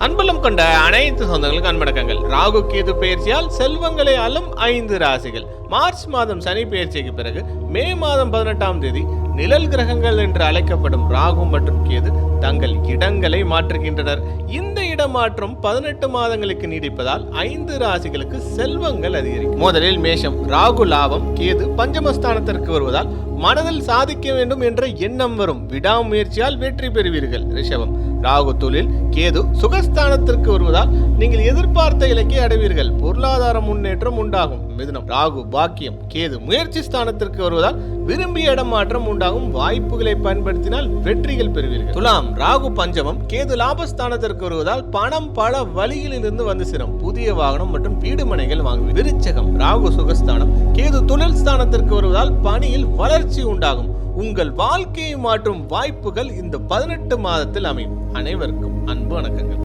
அன்பலம் கொண்ட அனைத்து சொந்தங்களுக்கு அன்படக்கங்கள். ராகு கேது பயிற்சியால் செல்வங்களை அள்ளும் 5 ராசிகள். மார்ச் மாதம் சனி பயிற்சிக்கு பிறகு மே மாதம் 18ஆம் தேதி நிழல் கிரகங்கள் என்று அழைக்கப்படும் ராகு மற்றும் கேது தங்கள் இடங்களை மாற்றுகின்றனர். இந்த இடமாற்றம் 18 மாதங்களுக்கு நீடிப்பதால் 5 ராசிகளுக்கு செல்வங்கள் அதிகரிக்கும். முதலில் மேஷம். ராகு லாபம், கேது பஞ்சமஸ்தானத்திற்கு வருவதால் மனதில் சாதிக்க வேண்டும் என்ற எண்ணம் வரும். விடாமுயற்சியால் வெற்றி பெறுவீர்கள். ரிஷபம். ராகு தொழில், கேது சுகஸ்தானத்திற்கு வருவதால் நீங்கள் எதிர்பார்த்த இலக்கை அடைவீர்கள். பொருளாதார முன்னேற்றம் உண்டாகும். மிதுனம். ராகு பாக்கியம், கேது முயற்சி ஸ்தானத்திற்கு வருவதால் விரும்பிய இடமாற்றம் உண்டாகும். வாய்ப்புகளை பயன்படுத்தினால் வெற்றிகள் பெறுவீர்கள். துலாம். ராகு பஞ்சமம், கேது லாபஸ்தானத்திற்கு வருவதால் பணம் பல வழியிலிருந்து வந்து சேரும். புதிய வாகனம் மற்றும் வீடு மனைகள் வாங்குவீர்கள். விருச்சகம். ராகு சுகஸ்தானம், கேது தொழில் ஸ்தானத்திற்கு வருவதால் பணியில் வளர்ச்சி உண்டாகும். உங்கள் வாழ்க்கையை மாற்றும் வாய்ப்புகள் இந்த 18 மாதத்தில் அமையும். அனைவருக்கும் அன்பு வணக்கங்கள்.